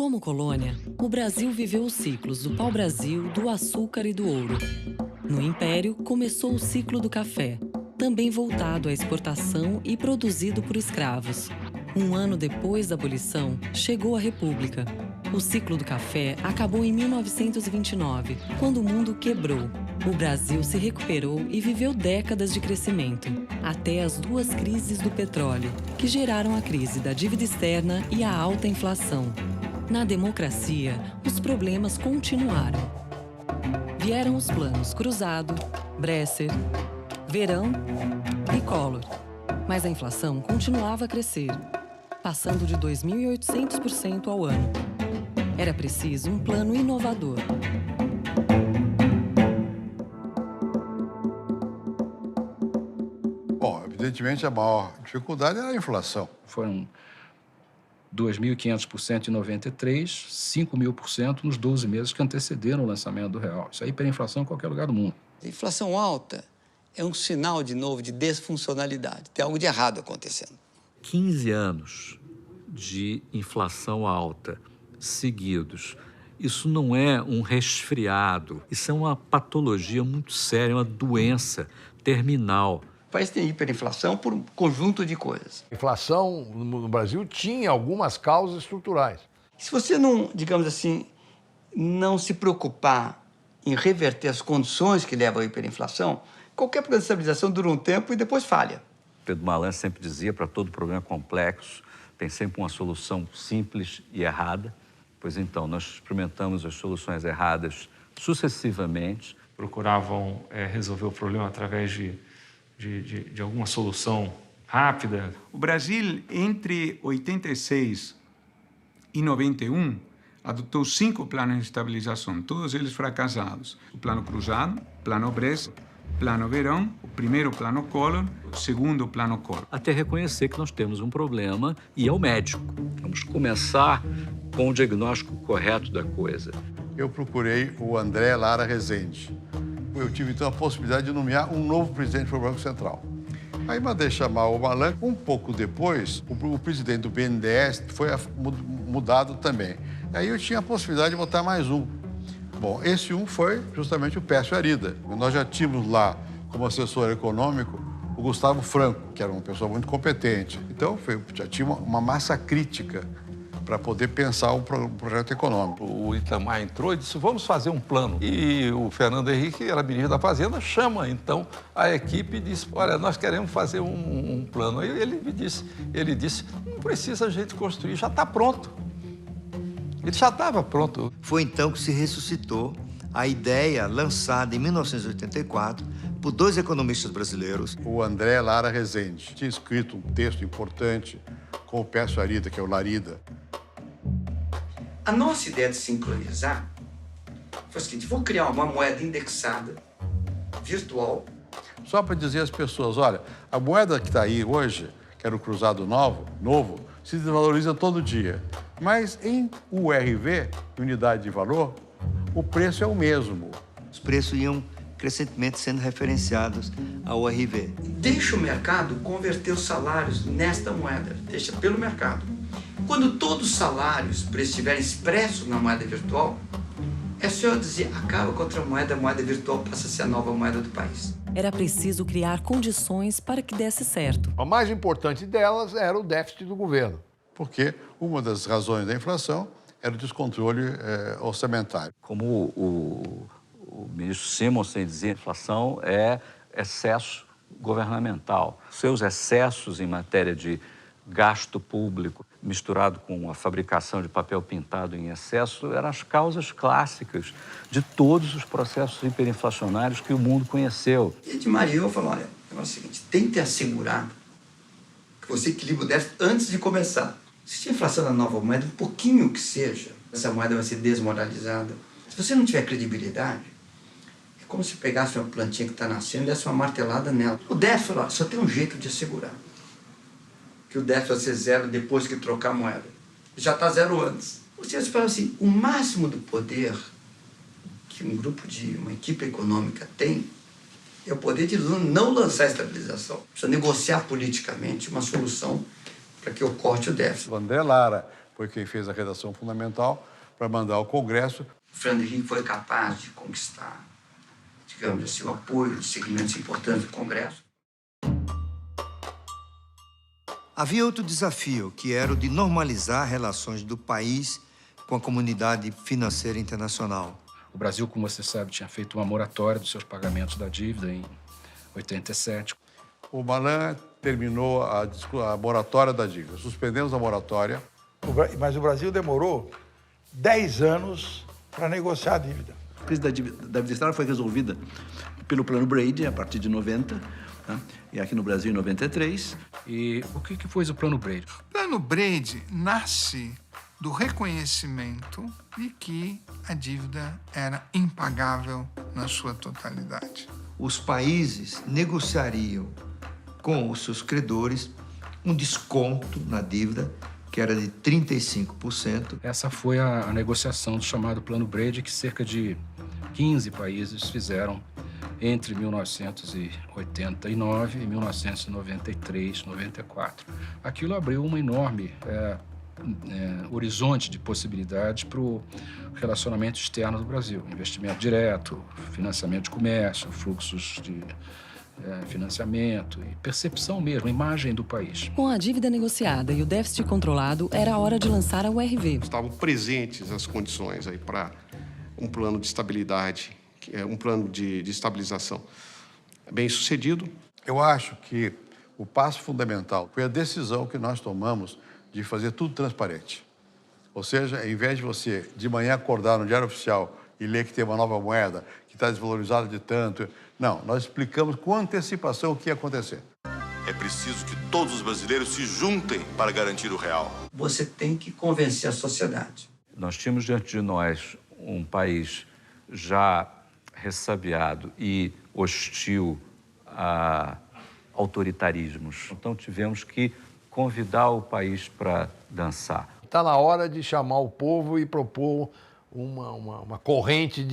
Como colônia, o Brasil viveu os ciclos do pau-brasil, do açúcar e do ouro. No Império, começou o ciclo do café, também voltado à exportação e produzido por escravos. Um ano depois da abolição, chegou a República. O ciclo do café acabou em 1929, quando o mundo quebrou. O Brasil se recuperou e viveu décadas de crescimento, até as duas crises do petróleo, que geraram a crise da dívida externa e a alta inflação. Na democracia, os problemas continuaram. Vieram os planos Cruzado, Bresser, Verão e Collor. Mas a inflação continuava a crescer, passando de 2.800% ao ano. Era preciso um plano inovador. Bom, evidentemente a maior dificuldade era a inflação. Foram 2.500% em 93, 5.000% nos 12 meses que antecederam o lançamento do real. Isso é hiperinflação em qualquer lugar do mundo. A inflação alta é um sinal, de novo, de desfuncionalidade. Tem algo de errado acontecendo. 15 anos de inflação alta seguidos. Isso não é um resfriado, isso é uma patologia muito séria, uma doença terminal. O país tem hiperinflação por um conjunto de coisas. A inflação no Brasil tinha algumas causas estruturais. Se você não, digamos assim, não se preocupar em reverter as condições que levam à hiperinflação, qualquer programa de estabilização dura um tempo e depois falha. Pedro Malan sempre dizia, para todo problema complexo, tem sempre uma solução simples e errada. Pois então, nós experimentamos as soluções erradas sucessivamente. Procuravam resolver o problema através de alguma solução rápida. O Brasil, entre 86 e 91, adotou 5 planos de estabilização, todos eles fracassados. O Plano Cruzado, Plano Bresser, Plano Verão, o primeiro Plano Collor, o segundo Plano Collor. Até reconhecer que nós temos um problema e é o médico. Vamos começar com o diagnóstico correto da coisa. Eu procurei o André Lara Rezende. Eu tive, então, a possibilidade de nomear um novo presidente para o Banco Central. Aí mandei chamar o Malan. Um pouco depois, o presidente do BNDES foi mudado também. Aí eu tinha a possibilidade de botar mais um. Bom, esse um foi justamente o Pércio Arida. Nós já tínhamos lá, como assessor econômico, o Gustavo Franco, que era uma pessoa muito competente. Então, já tinha uma massa crítica para poder pensar um projeto econômico. O Itamar entrou e disse, vamos fazer um plano. E o Fernando Henrique, que era ministro da Fazenda, chama, então, a equipe e disse, olha, nós queremos fazer um plano. Aí ele disse, não precisa a gente construir, já está pronto. Ele já estava pronto. Foi então que se ressuscitou a ideia lançada em 1984 por 2 economistas brasileiros. O André Lara Rezende tinha escrito um texto importante com o Pércio Arida, que é o Larida. A nossa ideia de sincronizar foi o seguinte, vou criar uma moeda indexada, virtual. Só para dizer às pessoas, olha, a moeda que está aí hoje, que era o Cruzado novo, se desvaloriza todo dia. Mas em URV, unidade de valor, o preço é o mesmo. Os preços iam crescentemente sendo referenciados ao URV. Deixa o mercado converter os salários nesta moeda, deixa pelo mercado. Quando todos os salários estiverem expressos na moeda virtual, é só eu dizer, acaba com outra moeda, a moeda virtual passa a ser a nova moeda do país. Era preciso criar condições para que desse certo. A mais importante delas era o déficit do governo. Porque uma das razões da inflação era o descontrole orçamentário. Como o ministro Simonsen dizia, a inflação é excesso governamental. Seus excessos em matéria de gasto público, misturado com a fabricação de papel pintado em excesso, eram as causas clássicas de todos os processos hiperinflacionários que o mundo conheceu. E de Maria, eu falo, olha, o negócio é o seguinte, tente assegurar que você equilibre o déficit antes de começar. Se tiver inflação da nova moeda, um pouquinho que seja, essa moeda vai ser desmoralizada. Se você não tiver credibilidade, é como se pegasse uma plantinha que está nascendo e desse uma martelada nela. O déficit, ó, só tem um jeito de assegurar. Que o déficit vai ser zero depois que trocar a moeda. Já está zero antes. Você fala assim, o máximo do poder que uma equipe econômica tem é o poder de não lançar a estabilização. Precisa negociar politicamente uma solução para que eu corte o déficit. O André Lara foi quem fez a redação fundamental para mandar ao Congresso. O Fernando Henrique foi capaz de conquistar, digamos assim, o apoio de segmentos importantes do Congresso. Havia outro desafio, que era o de normalizar relações do país com a comunidade financeira internacional. O Brasil, como você sabe, tinha feito uma moratória dos seus pagamentos da dívida em 87. O Malan terminou a moratória da dívida. Suspendemos a moratória. Mas o Brasil demorou 10 anos para negociar a dívida. A crise da dívida externa foi resolvida pelo Plano Brady, a partir de 90, tá? E aqui no Brasil em 93. E o que foi o Plano Brady? O Plano Brady nasce do reconhecimento de que a dívida era impagável na sua totalidade. Os países negociariam com os seus credores um desconto na dívida que era de 35%. Essa foi a negociação do chamado Plano Brady, que cerca de 15 países fizeram entre 1989 e 1993, 94. Aquilo abriu uma enorme horizonte de possibilidades para o relacionamento externo do Brasil. Investimento direto, financiamento de comércio, fluxos de financiamento e percepção mesmo, imagem do país. Com a dívida negociada e o déficit controlado, era a hora de lançar a URV. Estavam presentes as condições aí para um plano de estabilidade, um plano de estabilização bem sucedido. Eu acho que o passo fundamental foi a decisão que nós tomamos de fazer tudo transparente. Ou seja, em vez de você de manhã acordar no Diário Oficial e ler que tem uma nova moeda, que está desvalorizada de tanto, não, nós explicamos com antecipação o que ia acontecer. É preciso que todos os brasileiros se juntem para garantir o real. Você tem que convencer a sociedade. Nós tínhamos diante de nós um país já ressabiado e hostil a autoritarismos. Então tivemos que convidar o país para dançar. Está na hora de chamar o povo e propor uma corrente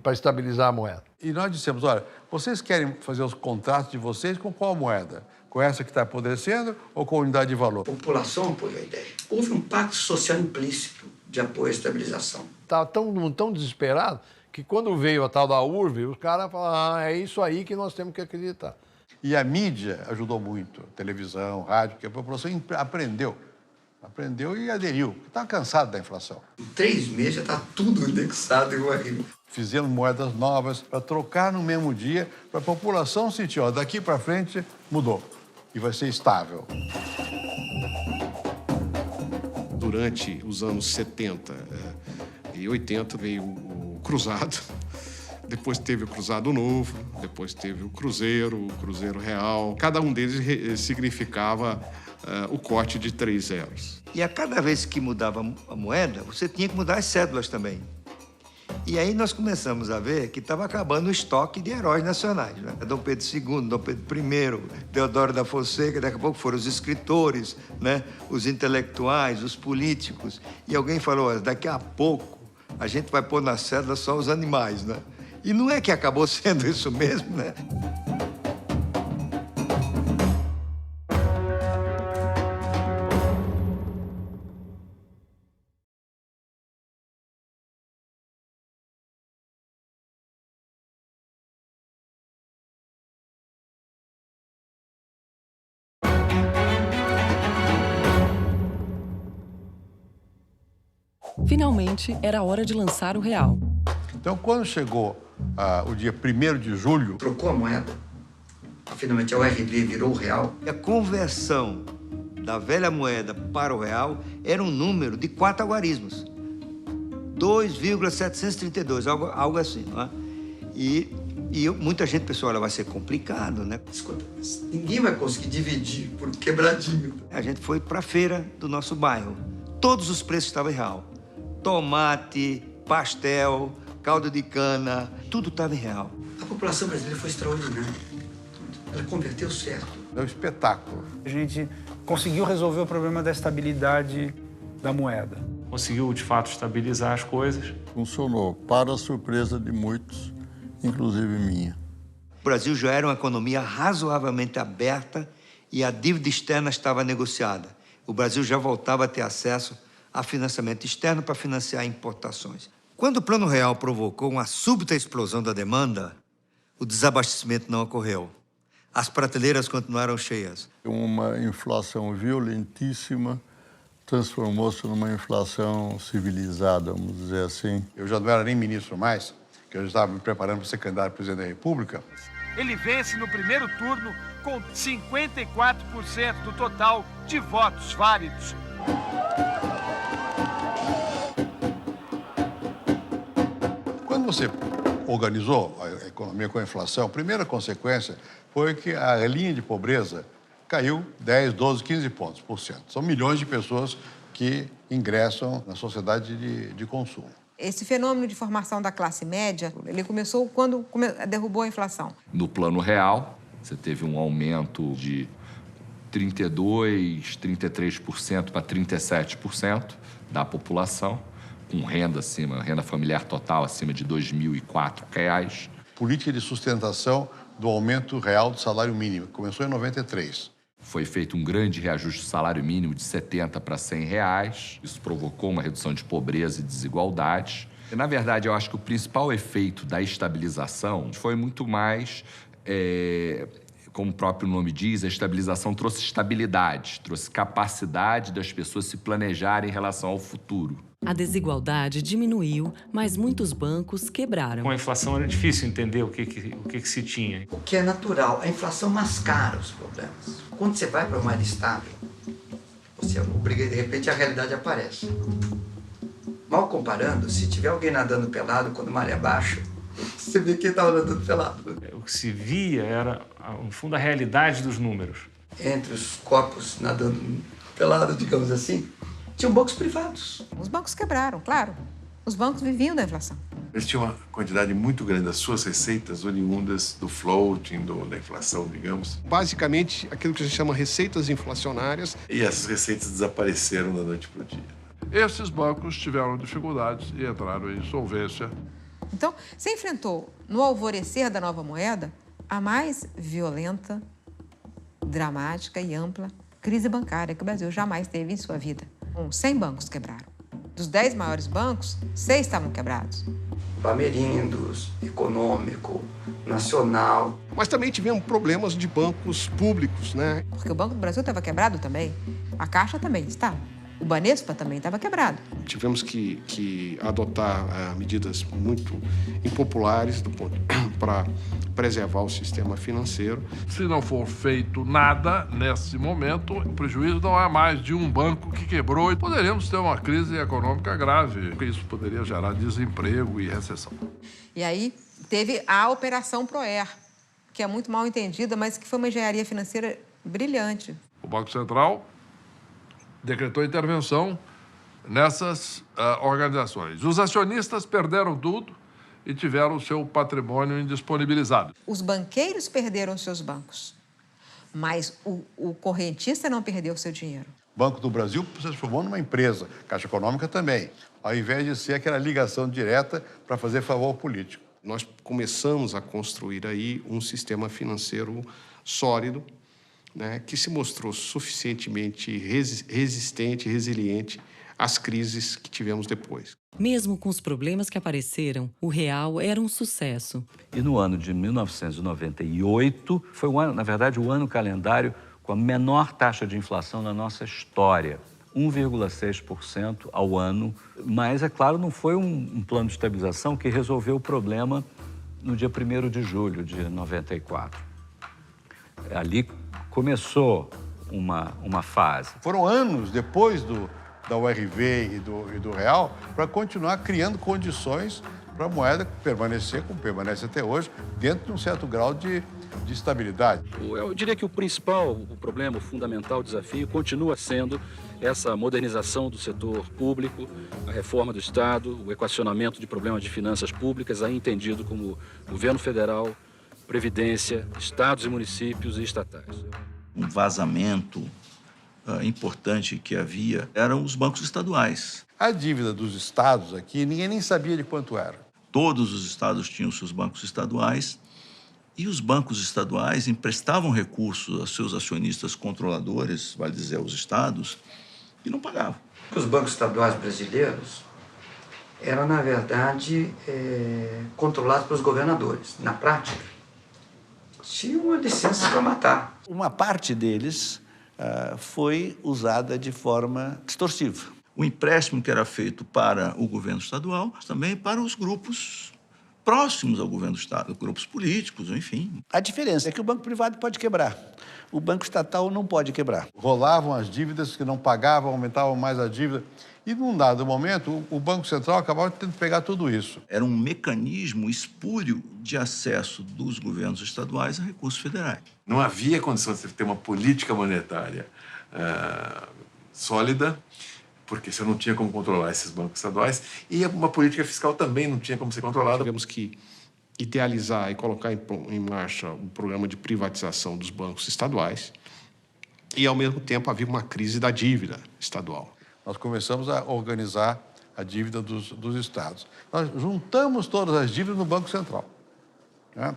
para estabilizar a moeda. E nós dissemos, olha, vocês querem fazer os contratos de vocês com qual moeda? Com essa que está apodrecendo ou com a unidade de valor? A população apoiou a ideia. Houve um pacto social implícito de apoio à estabilização. Estava tão desesperado que quando veio a tal da URV, os caras falaram, é isso aí que nós temos que acreditar. E a mídia ajudou muito, televisão, rádio, que a população aprendeu e aderiu. Estava cansado da inflação. Em 3 meses já está tudo indexado em URV. Fizemos moedas novas para trocar no mesmo dia, para a população sentir, ó, daqui para frente mudou e vai ser estável. Durante os anos 70 e 80 veio o cruzado, depois teve o cruzado novo, depois teve o cruzeiro real. Cada um deles significava o corte de 3 zeros. E a cada vez que mudava a moeda, você tinha que mudar as cédulas também. E aí nós começamos a ver que estava acabando o estoque de heróis nacionais, né? Dom Pedro II, Dom Pedro I, Deodoro da Fonseca, daqui a pouco foram os escritores, né? Os intelectuais, os políticos. E alguém falou, daqui a pouco a gente vai pôr na cédula só os animais, né? E não é que acabou sendo isso mesmo, né? Finalmente, era hora de lançar o real. Então, quando chegou o dia 1º de julho... Trocou a moeda. Finalmente, a URV virou o real. E a conversão da velha moeda para o real era um número de 4 algarismos. 2,732, algo assim, não é? E muita gente pensou, olha, vai ser complicado, né? Escuta, ninguém vai conseguir dividir por quebradinho. A gente foi para a feira do nosso bairro. Todos os preços estavam em real. Tomate, pastel, caldo de cana, tudo estava em real. A população brasileira foi extraordinária. Ela converteu certo. É um espetáculo. A gente conseguiu resolver o problema da estabilidade da moeda. Conseguiu, de fato, estabilizar as coisas. Funcionou, para a surpresa de muitos, inclusive minha. O Brasil já era uma economia razoavelmente aberta e a dívida externa estava negociada. O Brasil já voltava a ter acesso a financiamento externo para financiar importações. Quando o Plano Real provocou uma súbita explosão da demanda, o desabastecimento não ocorreu. As prateleiras continuaram cheias. Uma inflação violentíssima transformou-se numa inflação civilizada, vamos dizer assim. Eu já não era nem ministro mais, que eu já estava me preparando para ser candidato a presidente da República. Ele vence no primeiro turno com 54% do total de votos válidos. Quando você organizou a economia com a inflação, a primeira consequência foi que a linha de pobreza caiu 10, 12, 15 pontos por cento. São milhões de pessoas que ingressam na sociedade de consumo. Esse fenômeno de formação da classe média, ele começou quando derrubou a inflação. No Plano Real, você teve um aumento de 32%, 33% para 37% da população, com renda familiar total acima de R$ 2.004. Política de sustentação do aumento real do salário mínimo, que começou em 93. Foi feito um grande reajuste do salário mínimo de R$ 70 para R$ 100. Isso provocou uma redução de pobreza e desigualdade. E, na verdade, eu acho que o principal efeito da estabilização foi muito mais, como o próprio nome diz, a estabilização trouxe estabilidade, trouxe capacidade das pessoas se planejarem em relação ao futuro. A desigualdade diminuiu, mas muitos bancos quebraram. Com a inflação era difícil entender o que se tinha. O que é natural, a inflação mascara os problemas. Quando você vai para uma área estável, você obriga e de repente a realidade aparece. Mal comparando, se tiver alguém nadando pelado quando a maré baixa, você vê quem estava nadando pelado. O que se via era, no fundo, a realidade dos números. Entre os corpos nadando pelados, digamos assim, tinham bancos privados. Os bancos quebraram, claro. Os bancos viviam da inflação. Eles tinham uma quantidade muito grande das suas receitas oriundas do floating, da inflação, digamos. Basicamente, aquilo que a gente chama receitas inflacionárias. E essas receitas desapareceram da noite para o dia. Esses bancos tiveram dificuldades e entraram em insolvência. Então, você enfrentou, no alvorecer da nova moeda, a mais violenta, dramática e ampla crise bancária que o Brasil jamais teve em sua vida. 100 bancos quebraram. Dos 10 maiores bancos, 6 estavam quebrados. Bamerindos, Econômico, Nacional. Mas também tivemos problemas de bancos públicos, né? Porque o Banco do Brasil estava quebrado também. A Caixa também estava. O Banespa também estava quebrado. Tivemos que adotar medidas muito impopulares para preservar o sistema financeiro. Se não for feito nada nesse momento, o prejuízo não é mais de um banco que quebrou e poderíamos ter uma crise econômica grave. Isso poderia gerar desemprego e recessão. E aí teve a Operação Proer, que é muito mal entendida, mas que foi uma engenharia financeira brilhante. O Banco Central decretou intervenção nessas organizações. Os acionistas perderam tudo e tiveram o seu patrimônio indisponibilizado. Os banqueiros perderam seus bancos, mas o correntista não perdeu o seu dinheiro. O Banco do Brasil se transformou numa empresa, Caixa Econômica também, ao invés de ser aquela ligação direta para fazer favor ao político. Nós começamos a construir aí um sistema financeiro sólido, né, que se mostrou suficientemente resistente, resiliente às crises que tivemos depois. Mesmo com os problemas que apareceram, o real era um sucesso. E no ano de 1998, foi o ano, na verdade, o ano calendário com a menor taxa de inflação na nossa história. 1,6% ao ano. Mas, é claro, não foi um plano de estabilização que resolveu o problema no dia 1º de julho de 94. Ali começou uma fase. Foram anos depois da URV e do real para continuar criando condições para a moeda permanecer, como permanece até hoje, dentro de um certo grau de estabilidade. Eu diria que o problema, o fundamental desafio continua sendo essa modernização do setor público, a reforma do Estado, o equacionamento de problemas de finanças públicas, aí entendido como governo federal, Previdência, estados e municípios e estatais. Um vazamento importante que havia eram os bancos estaduais. A dívida dos estados aqui, ninguém nem sabia de quanto era. Todos os estados tinham seus bancos estaduais e os bancos estaduais emprestavam recursos aos seus acionistas controladores, vale dizer, aos estados, e não pagavam. Os bancos estaduais brasileiros eram, na verdade, controlados pelos governadores. Na prática, tinham uma licença para matar. Uma parte deles foi usada de forma distorsiva. O empréstimo que era feito para o governo estadual, também para os grupos próximos ao governo do Estado, grupos políticos, enfim. A diferença é que o banco privado pode quebrar. O banco estatal não pode quebrar. Rolavam as dívidas que não pagavam, aumentavam mais a dívida. E, num dado momento, o Banco Central acabava tendo que pegar tudo isso. Era um mecanismo espúrio de acesso dos governos estaduais a recursos federais. Não havia condição de ter uma política monetária sólida, porque você não tinha como controlar esses bancos estaduais, e uma política fiscal também não tinha como ser controlada. Tivemos que idealizar e colocar em marcha um programa de privatização dos bancos estaduais e, ao mesmo tempo, havia uma crise da dívida estadual. Nós começamos a organizar a dívida dos estados. Nós juntamos todas as dívidas no Banco Central, né?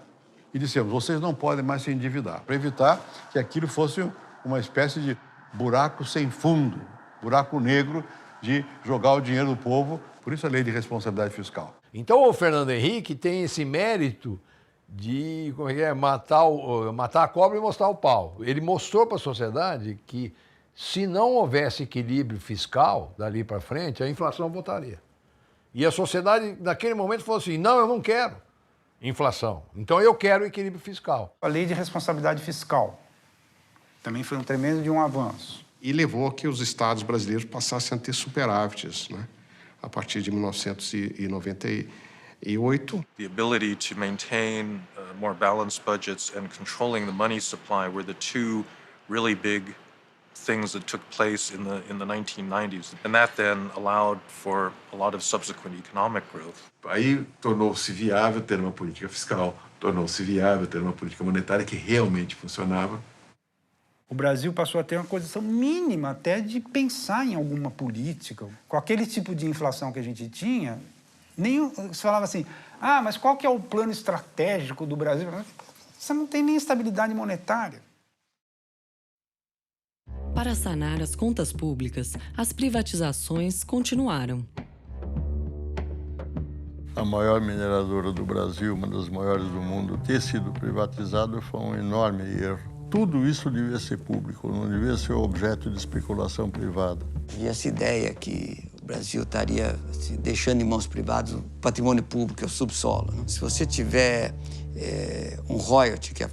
E dissemos, vocês não podem mais se endividar, para evitar que aquilo fosse uma espécie de buraco sem fundo, buraco negro de jogar o dinheiro do povo, por isso a lei de responsabilidade fiscal. Então o Fernando Henrique tem esse mérito de matar a cobra e mostrar o pau. Ele mostrou para a sociedade que se não houvesse equilíbrio fiscal dali para frente, a inflação voltaria. E a sociedade, naquele momento, falou assim, não, eu não quero inflação, então eu quero equilíbrio fiscal. A lei de responsabilidade fiscal também foi um tremendo de um avanço. E levou a que os estados brasileiros passassem a ter superávites, né? A partir de 1998. The ability to maintain more balanced budgets and controlling the money supply were the two really big things that took place in the 1990s. And that then allowed for a lot of subsequent economic growth. Aí tornou-se viável ter uma política fiscal, tornou-se viável ter uma política monetária que realmente funcionava. O Brasil passou a ter uma condição mínima até de pensar em alguma política. Com aquele tipo de inflação que a gente tinha, você falava assim, mas qual que é o plano estratégico do Brasil? Você não tem nem estabilidade monetária. Para sanar as contas públicas, as privatizações continuaram. A maior mineradora do Brasil, uma das maiores do mundo, ter sido privatizada foi um enorme erro. Tudo isso devia ser público, não devia ser objeto de especulação privada. E essa ideia que o Brasil estaria deixando em mãos privadas o patrimônio público, é o subsolo. Né? Se você tiver um royalty, que é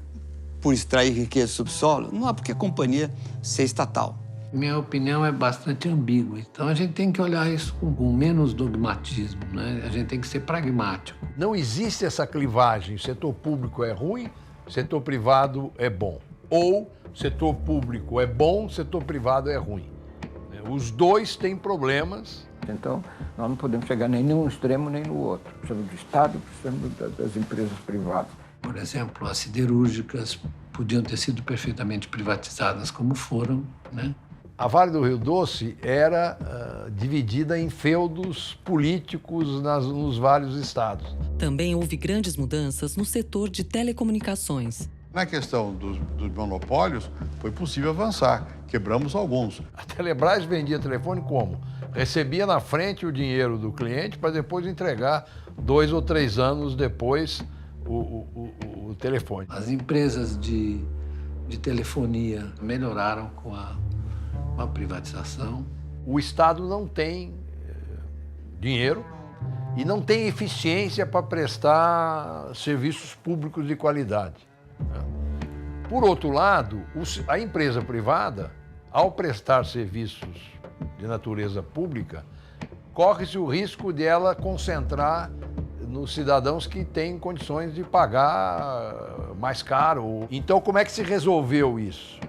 por extrair riqueza do subsolo, não há por que a companhia ser estatal. Minha opinião é bastante ambígua, então a gente tem que olhar isso com menos dogmatismo, né? A gente tem que ser pragmático. Não existe essa clivagem, o setor público é ruim, o setor privado é bom. Ou setor público é bom, setor privado é ruim. Os dois têm problemas. Então, nós não podemos chegar nem num extremo nem no outro. Precisamos do Estado, precisamos das empresas privadas. Por exemplo, as siderúrgicas podiam ter sido perfeitamente privatizadas como foram, né? A Vale do Rio Doce era dividida em feudos políticos nos vários estados. Também houve grandes mudanças no setor de telecomunicações. Na questão dos monopólios, foi possível avançar. Quebramos alguns. A Telebrás vendia telefone como? Recebia na frente o dinheiro do cliente para depois entregar 2 ou 3 anos depois o telefone. As empresas de telefonia melhoraram com a privatização. O Estado não tem dinheiro e não tem eficiência para prestar serviços públicos de qualidade. Por outro lado, a empresa privada, ao prestar serviços de natureza pública, corre-se o risco de ela concentrar nos cidadãos que têm condições de pagar mais caro. Então, como é que se resolveu isso?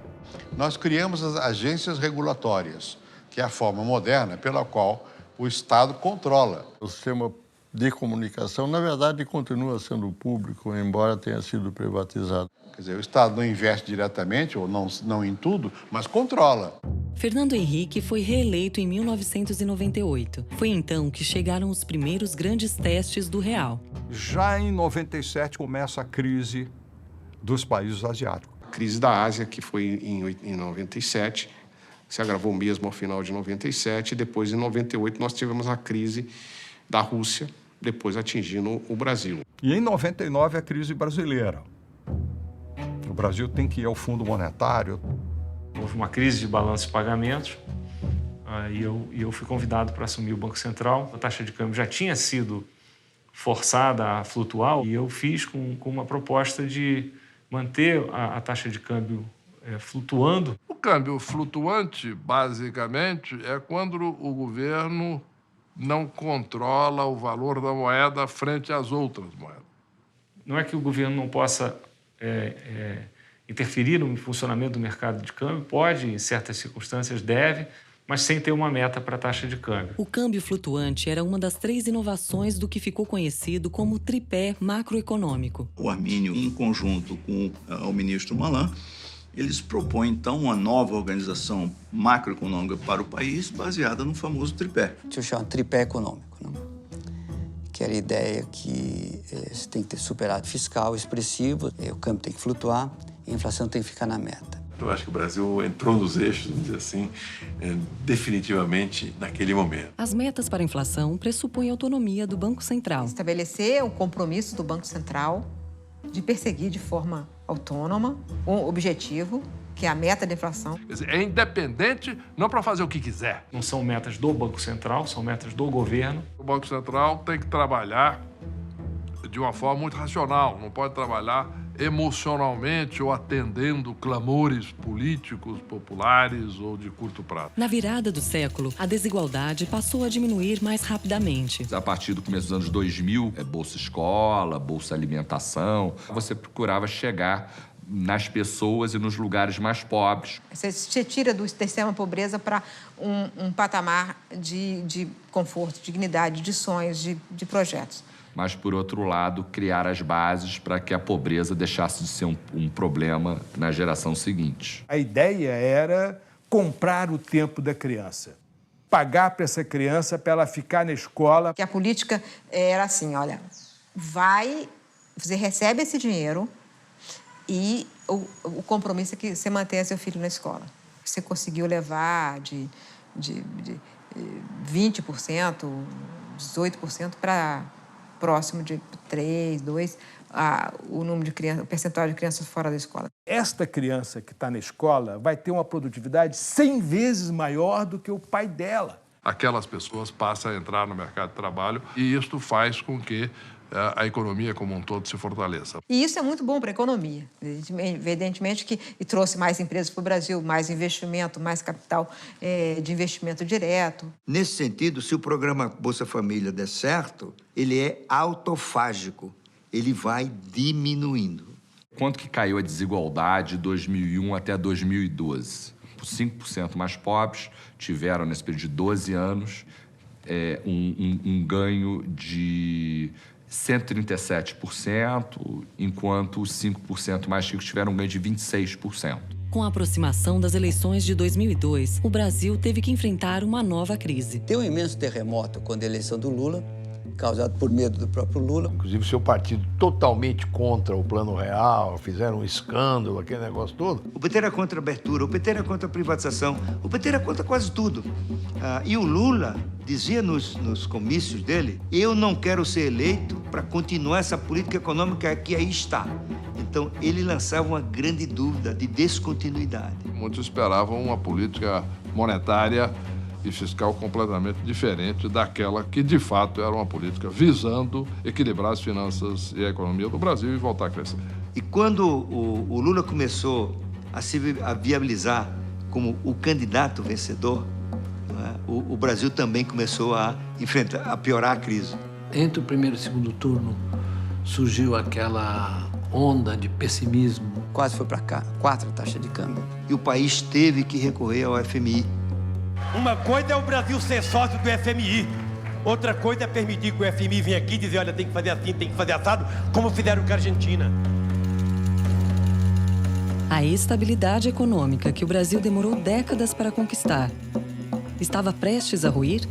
Nós criamos as agências regulatórias, que é a forma moderna pela qual o Estado controla. O sistema de comunicação, na verdade, continua sendo público, embora tenha sido privatizado. Quer dizer, o Estado não investe diretamente, ou não em tudo, mas controla. Fernando Henrique foi reeleito em 1998. Foi então que chegaram os primeiros grandes testes do real. Já em 97 começa a crise dos países asiáticos. A crise da Ásia, que foi em 97, se agravou mesmo ao final de 97, e depois, em 98, nós tivemos a crise da Rússia, depois atingindo o Brasil. E em 99, a crise brasileira. O Brasil tem que ir ao Fundo Monetário. Houve uma crise de balanço de pagamentos e eu fui convidado para assumir o Banco Central. A taxa de câmbio já tinha sido forçada a flutuar e eu fiz com uma proposta de manter a taxa de câmbio flutuando. O câmbio flutuante, basicamente, é quando o governo não controla o valor da moeda frente às outras moedas. Não é que o governo não possa interferir no funcionamento do mercado de câmbio, pode, em certas circunstâncias, deve, mas sem ter uma meta para a taxa de câmbio. O câmbio flutuante era uma das 3 inovações do que ficou conhecido como tripé macroeconômico. O Armínio, em conjunto com o ministro Malan, eles propõem, então, uma nova organização macroeconômica para o país baseada no famoso tripé. Isso chama tripé econômico, né? Que era a ideia que você tem que ter superávit fiscal expressivo, o câmbio tem que flutuar e a inflação tem que ficar na meta. Eu acho que o Brasil entrou nos eixos, vamos dizer assim, definitivamente naquele momento. As metas para a inflação pressupõem a autonomia do Banco Central. Estabelecer o compromisso do Banco Central de perseguir de forma autônoma um objetivo, que é a meta da inflação. Quer dizer, é independente, não para fazer o que quiser. Não são metas do Banco Central, são metas do governo. O Banco Central tem que trabalhar de uma forma muito racional, não pode trabalhar emocionalmente ou atendendo clamores políticos, populares ou de curto prazo. Na virada do século, a desigualdade passou a diminuir mais rapidamente. A partir do começo dos anos 2000, Bolsa Escola, Bolsa Alimentação, você procurava chegar nas pessoas e nos lugares mais pobres. Você tira do extrema pobreza para um patamar de conforto, dignidade, de sonhos, de projetos. Mas, por outro lado, criar as bases para que a pobreza deixasse de ser um problema na geração seguinte. A ideia era comprar o tempo da criança, pagar para essa criança para ela ficar na escola. Que a política era assim, olha, você recebe esse dinheiro e o compromisso é que você mantenha seu filho na escola. Você conseguiu levar de 20%, 18% para próximo de 3, 2, o número de crianças, o percentual de crianças fora da escola. Esta criança que está na escola vai ter uma produtividade 100 vezes maior do que o pai dela. Aquelas pessoas passam a entrar no mercado de trabalho e isto faz com que a economia como um todo se fortaleça. E isso é muito bom para a economia. Evidentemente que trouxe mais empresas para o Brasil, mais investimento, mais capital de investimento direto. Nesse sentido, se o programa Bolsa Família der certo, ele é autofágico, ele vai diminuindo. Quanto que caiu a desigualdade de 2001 até 2012? Os 5% mais pobres tiveram, nesse período de 12 anos, um ganho de 137%, enquanto os 5% mais ricos tiveram um ganho de 26%. Com a aproximação das eleições de 2002, o Brasil teve que enfrentar uma nova crise. Tem um imenso terremoto quando a eleição do Lula, causado por medo do próprio Lula. Inclusive, seu partido totalmente contra o Plano Real, fizeram um escândalo, aquele negócio todo. O PT era contra a abertura, o PT era contra a privatização, o PT era contra quase tudo. E o Lula dizia nos comícios dele, eu não quero ser eleito para continuar essa política econômica que aí está. Então, ele lançava uma grande dúvida de descontinuidade. Muitos esperavam uma política monetária e fiscal completamente diferente daquela que, de fato, era uma política visando equilibrar as finanças e a economia do Brasil e voltar a crescer. E quando o Lula começou a se viabilizar como o candidato vencedor, o Brasil também começou a piorar a crise. Entre o primeiro e o segundo turno, surgiu aquela onda de pessimismo. Quase foi para cá, 4 taxas de câmbio. E o país teve que recorrer ao FMI. Uma coisa é o Brasil ser sócio do FMI. Outra coisa é permitir que o FMI venha aqui e dizer, olha, tem que fazer assim, tem que fazer assado, como fizeram com a Argentina. A estabilidade econômica que o Brasil demorou décadas para conquistar estava prestes a ruir?